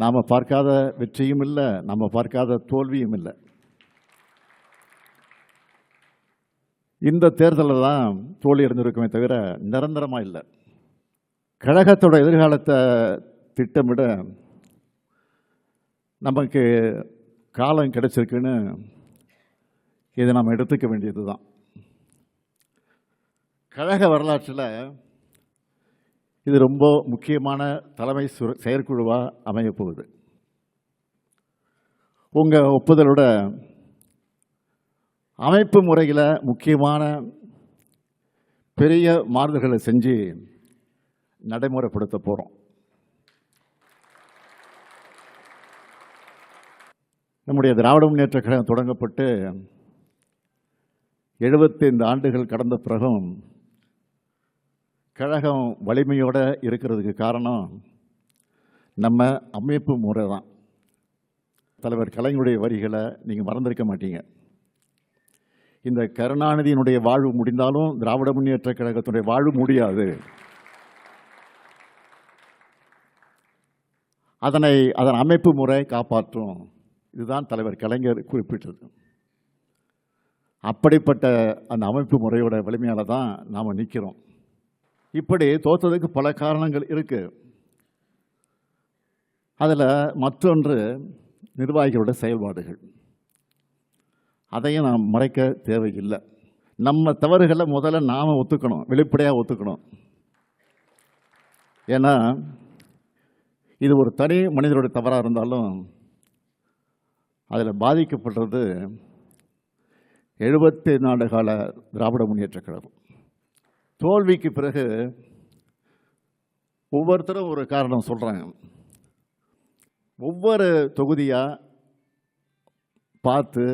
நாம் பார்க்காத வெற்றியும் இல்லை, நம்ம பார்க்காத தோல்வியும் இல்லை. இந்த தேர்தலில் தான் தோல்வி அடைஞ்சிருக்குமே தவிர நிரந்தரமாக இல்லை. கழகத்தோட எதிர்காலத்தை திட்டமிட நமக்கு காலம் கிடைச்சிருக்குன்னு இதை நாம் எடுத்துக்க வேண்டியது தான். கழக வரலாற்றில் இது ரொம்ப முக்கியமான தலைமை செயற்குழுவாக அமையப்போகுது. உங்கள் ஒப்புதலோட அமைப்பு முறையில் முக்கியமான பெரிய மாறுதல்களை செஞ்சு நடைமுறைப்படுத்த போகிறோம். நம்முடைய திராவிட முன்னேற்ற கழகம் தொடங்கப்பட்டு 75 ஆண்டுகள் கடந்த பிறகும் கழகம் வலிமையோடு இருக்கிறதுக்கு காரணம் நம்ம அமைப்பு முறை தான். தலைவர் கலைஞருடைய வரிகளை நீங்கள் மறந்திருக்க மாட்டீங்க. இந்த கருணாநிதியினுடைய வாழ்வு முடிந்தாலும் திராவிட முன்னேற்ற கழகத்தினுடைய வாழ்வு முடியாது. அதன் அமைப்பு முறை காப்பாற்றும். இதுதான் தலைவர் கலைஞர் குறிப்பிட்டது. அப்படிப்பட்ட அந்த அமைப்பு முறையோட வலிமையால தான் நாம் நிற்கிறோம். இப்படி தோற்றதுக்கு பல காரணங்கள் இருக்கு. அதில் மற்றொன்று நிர்வாகிகளோட செயல்பாடுகள். அதையும் நாம் மறைக்க தேவையில்லை. நம்ம தவறுகளை முதல்ல நாம் ஒத்துக்கணும், வெளிப்படையாக ஒத்துக்கணும். ஏன்னா இது ஒரு தனி மனிதனுடைய தவறாக இருந்தாலும் அதில் பாதிக்கப்படுறது 75 ஆண்டு கால திராவிட முன்னேற்ற கழகம். தோல்விக்கு பிறகு ஒவ்வொருத்தரும் ஒரு காரணம் சொல்கிறாங்க. ஒவ்வொரு தொகுதியாக பார்த்து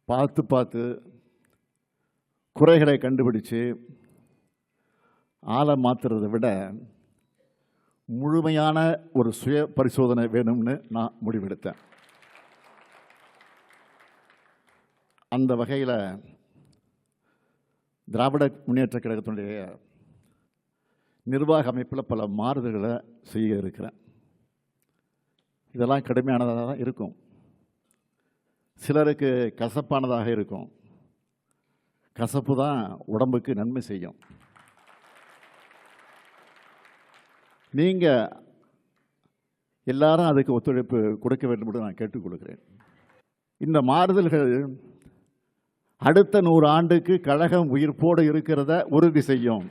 பார்த்து பார்த்து குறைகளை கண்டுபிடிச்சு ஆளை மாற்றுறதை விட முழுமையான ஒரு சுய பரிசோதனை வேணும்னு நான் முடிவெடுத்தேன். அந்த வகையில் திராவிட முன்னேற்ற கழகத்தினுடைய நிர்வாக அமைப்பில் பல மாறுதல்களை செய்ய இருக்கிறேன். இதெல்லாம் கடுமையானதாக தான் இருக்கும், சிலருக்கு கசப்பானதாக இருக்கும். கசப்பு தான் உடம்புக்கு நன்மை செய்யும். நீங்கள் எல்லாரும் அதுக்கு ஒத்துழைப்பு கொடுக்க வேண்டும் என்று நான் கேட்டுக்கொள்கிறேன். இந்த மாறுதல்கள் அடுத்த 100 ஆண்டுக்கு கழகம் உயிர்ப்போடு இருக்கிறத உறுதி செய்யும்.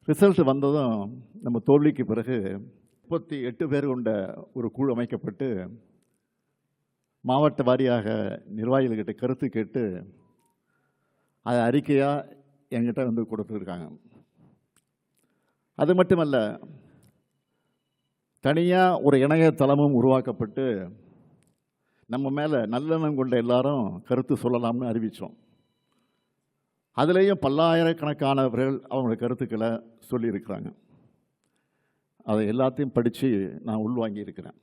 ரிசல்ட் வந்ததும் நம்ம தோல்விக்கு பிறகு 38 பேர் கொண்ட ஒரு குழு அமைக்கப்பட்டு மாவட்ட வாரியாக நிர்வாகிகள்கிட்ட கருத்து கேட்டு அதை அறிக்கையாக என்கிட்ட வந்து கொடுத்துருக்காங்க. அது மட்டுமல்ல, தனியாக ஒரு இணையதளமும் உருவாக்கப்பட்டு நம்ம மேலே நல்லெண்ணம் கொண்ட எல்லாரும் கருத்து சொல்லலாம்னு அறிவித்தோம். அதுலேயும் பல்லாயிரக்கணக்கானவர்கள் அவங்களோட கருத்துக்களை சொல்லியிருக்கிறாங்க. அதை எல்லாத்தையும் படித்து நான் உள்வாங்கி இருக்கிறேன்.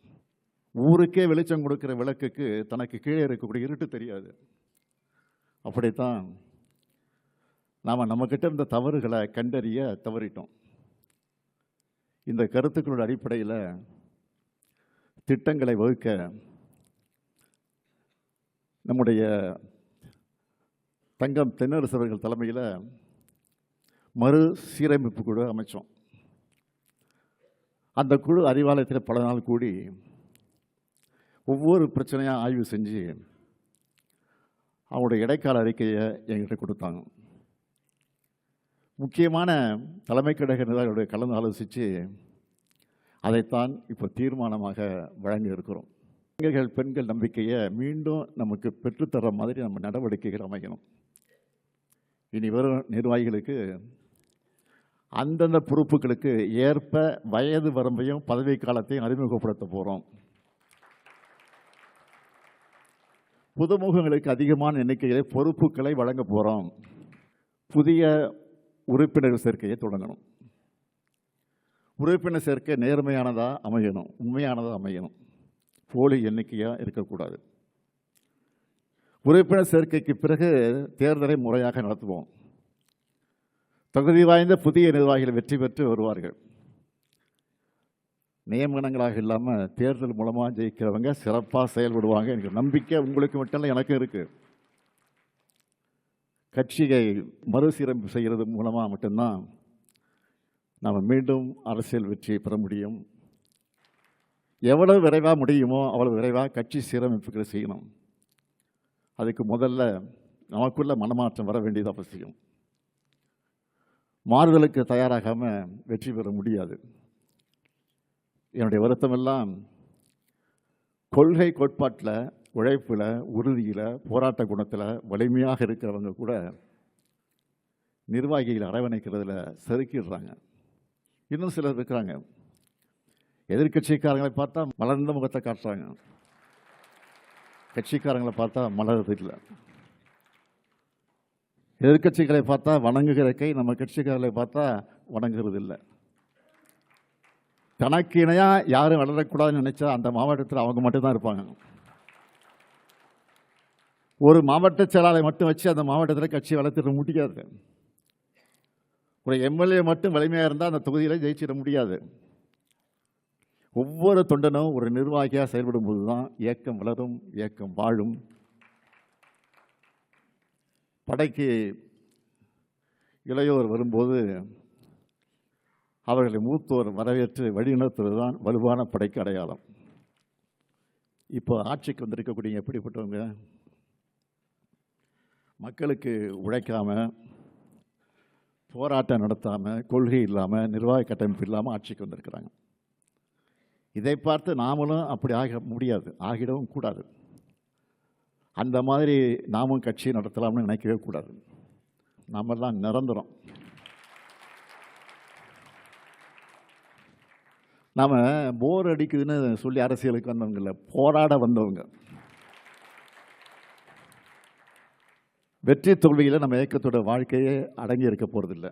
ஊருக்கே வெளிச்சம் கொடுக்குற விளக்குக்கு தனக்கு கீழே இருக்கக்கூடிய இருட்டு தெரியாது. அப்படித்தான் நாம் நம்மக்கிட்ட இருந்த தவறுகளை கண்டறிய தவறிட்டோம். இந்த கருத்துக்களோட அடிப்படையில் திட்டங்களை வகுக்க நம்முடைய தங்கம் தென்னரசர்கள் தலைமையில் மறு சீரமைப்பு குழு அமைச்சோம். அந்த குழு அறிவாலயத்தில் பல நாள் கூடி ஒவ்வொரு பிரச்சனையாக ஆய்வு செஞ்சு அவங்களுடைய இடைக்கால அறிக்கையை என்கிட்ட கொடுத்தாங்க. முக்கியமான தலைமை கழக நிர்வாகிகளுடைய கலந்து ஆலோசித்து அதைத்தான் இப்போ தீர்மானமாக வழங்கி இருக்கிறோம். இளைஞர்கள் பெண்கள் நம்பிக்கையை மீண்டும் நமக்கு பெற்றுத்தர மாதிரி நம்ம நடவடிக்கைகள் அமைக்கணும். இனி வரும் நிர்வாகிகளுக்கு அந்தந்த பொறுப்புகளுக்கு ஏற்ப வயது வரம்பையும் பதவி காலத்தையும் அறிமுகப்படுத்த போகிறோம். புதுமுகங்களுக்கு அதிகமான எண்ணிக்கையில் பொறுப்புகளை வழங்க போகிறோம். புதிய உறுப்பினர் சேர்க்கையை தொடங்கணும். உறுப்பினர் சேர்க்கை நேர்மையானதாக அமையணும், உண்மையானதாக அமையணும், போலி எண்ணிக்கையாக இருக்கக்கூடாது. உறுப்பினர் சேர்க்கைக்கு பிறகு தேர்தலை முறையாக நடத்துவோம். தகுதி வாய்ந்த புதிய நிர்வாகிகள் வெற்றி பெற்று வருவார்கள். நியமனங்களாக இல்லாமல் தேர்தல் மூலமாக ஜெயிக்கிறவங்க சிறப்பாக செயல்படுவாங்க. எனக்கு நம்பிக்கை உங்களுக்கு மட்டும் இல்லை, எனக்கும் இருக்குது. கட்சியை மறுசீரமைப்பு செய்கிறது மூலமாக மட்டும்தான் நாம் மீண்டும் அரசியல் வெற்றியை பெற முடியும். எவ்வளவு விரைவாக முடியுமோ அவ்வளவு விரைவாக கட்சி சீரமைப்புகளை செய்யணும். அதுக்கு முதல்ல நமக்குள்ள மனமாற்றம் வர வேண்டியது அவசியம். மாறுதலுக்கு தயாராகாமல் வெற்றி பெற முடியாது. என்னுடைய வருத்தமெல்லாம் கொள்கை கோட்பாட்டில், உழைப்பில், உறுதியில், போராட்ட குணத்தில் வலிமையாக இருக்கிறவங்க கூட நிர்வாகிகளை அரவணைக்கிறதுல செதுக்கிடுறாங்க. இன்னும் சிலர் இருக்கிறாங்க, எதிர்கட்சிக்காரங்களை பார்த்தா மலர்ந்த முகத்தை காட்டுறாங்க, கட்சிக்காரங்களை பார்த்தா மலர்றது இல்லை. எதிர்கட்சிகளை பார்த்தா வணங்குகிற கை நம்ம கட்சிக்காரர்களை பார்த்தா வணங்குறது இல்லை. தனக்கு இணையாக யாரும் வளரக்கூடாதுன்னு நினைச்சா அந்த மாவட்டத்தில் அவங்க மட்டும்தான் இருப்பாங்க. ஒரு மாவட்ட செயலாளரை மட்டும் வச்சு அந்த மாவட்டத்தில் கட்சி வளர்த்திட முடியாது. ஒரு எம்எல்ஏ மட்டும் வலிமையாக இருந்தால் அந்த தொகுதியில் ஜெயிச்சிட முடியாது. ஒவ்வொரு தொண்டனும் ஒரு நிர்வாகியாக செயல்படும் போது தான் இயக்கம் வளரும், இயக்கம் வாழும். படைக்கு இளையோர் வரும்போது அவர்களை மூத்தோர் வரவேற்று வழிநடத்துவது தான் வலுவான படைக்கு அடையாளம். இப்போ ஆட்சிக்கு வந்திருக்கக்கூடிய எப்படிப்பட்டவங்க? மக்களுக்கு உழைக்காம, போராட்டம் நடத்தாமல், கொள்கை இல்லாமல், நிர்வாக கட்டமைப்பு இல்லாமல் ஆட்சிக்கு வந்திருக்கிறாங்க. இதை பார்த்து நாமளும் அப்படி ஆக முடியாது, ஆகிடவும் கூடாது. அந்த மாதிரி நாமும் கட்சி நடத்தலாம்னு நினைக்கவே கூடாது. நாமெல்லாம் நிரந்தரம். நாம் போர் அடிக்குதுன்னு சொல்லி அரசியலுக்கு வந்தவங்க இல்லை, போராட வந்தவங்க. வெற்றி தோல்வியில் நம்ம இயக்கத்தோட வாழ்க்கையே அடங்கி இருக்க போகிறதில்லை.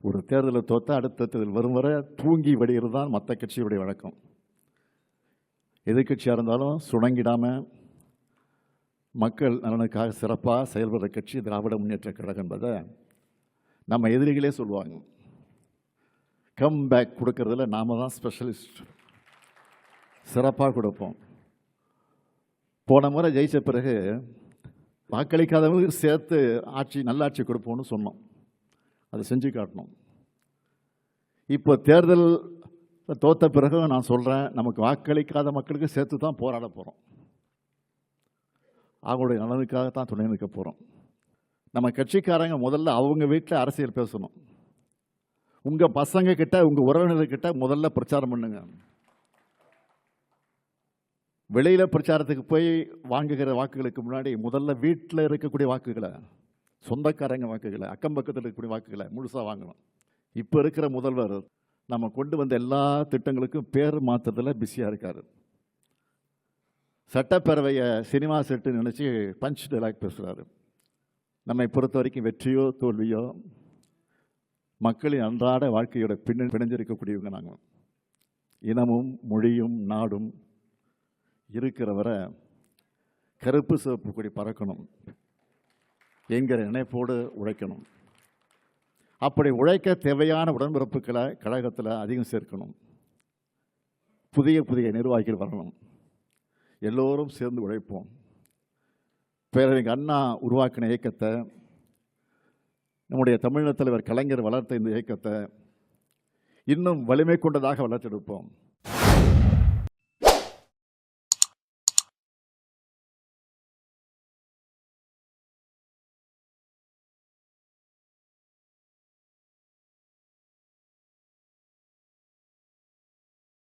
ஒரு தேர்தலில் தோற்றா அடுத்த தேர்தல் வரும் வரை தூங்கி வடிகிறது தான் மற்ற கட்சியுடைய வழக்கம். எதிர்கட்சியாக இருந்தாலும் சுணங்கிடாமல் மக்கள் நலனுக்காக சிறப்பாக செயல்படுற கட்சி திராவிட முன்னேற்ற கழகம் என்பதை நம்ம எதிரிகளே சொல்லுவாங்க. கம் பேக் கொடுக்கறதுல நாம தான் ஸ்பெஷலிஸ்ட், சிறப்பாக கொடுப்போம். போன முறை ஜெயிச்ச பிறகு வாக்களிக்காதவங்களுக்கு சேர்த்து ஆட்சி, நல்லாட்சி கொடுப்போம்னு சொன்னோம். அதை செஞ்சு காட்டணும். இப்போ தேர்தல் தோற்ற பிறகு நான் சொல்கிறேன், நமக்கு வாக்களிக்காத மக்களுக்கு சேர்த்து தான் போராட போகிறோம். அவங்களுடைய நலனுக்காகத்தான் துணை நிற்க போகிறோம். நம்ம கட்சிக்காரங்க முதல்ல அவங்க வீட்டில் அரசியல் பேசணும். உங்கள் பசங்க கிட்ட, உங்கள் உறவினர்கிட்ட முதல்ல பிரச்சாரம் பண்ணுங்க. வெளியில் பிரச்சாரத்துக்கு போய் வாங்குகிற வாக்குகளுக்கு முன்னாடி முதல்ல வீட்டில் இருக்கக்கூடிய வாக்குகளை, சொந்தக்காரங்க வாக்குகளை, அக்கம் பக்கத்தில் இருக்கக்கூடிய வாக்குகளை முழுசாக வாங்கணும். இப்போ இருக்கிற முதல்வர் நம்ம கொண்டு வந்த எல்லா திட்டங்களுக்கும் பேர் மாற்றத்தில் பிஸியாக இருக்கார். சட்டப்பேரவையை சினிமா செட்டு நினச்சி பஞ்ச் டைலாக் பேசுகிறாரு. நம்மை பொறுத்த வரைக்கும் வெற்றியோ தோல்வியோ மக்களின் அன்றாட வாழ்க்கையோட பிணைஞ்சிருக்கக்கூடியவங்க நாங்கள். இனமும் மொழியும் நாடும் இருக்கிறவரை கருப்பு சிவப்பு கொடி பறக்கணும் என்கிற நினைப்போடு உழைக்கணும். அப்படி உழைக்க தேவையான உடன்பிறப்புகளை கழகத்தில் அதிகம் சேர்க்கணும். புதிய புதிய நிர்வாகிகள் வரணும். எல்லோரும் சேர்ந்து உழைப்போம். பேரறிஞர் அண்ணா உருவாக்கின இயக்கத்தை, நம்முடைய தமிழக தலைவர் கலைஞர் வளர்த்த இந்த இயக்கத்தை இன்னும் வலிமை கொண்டதாக வளர்த்தெடுப்போம்.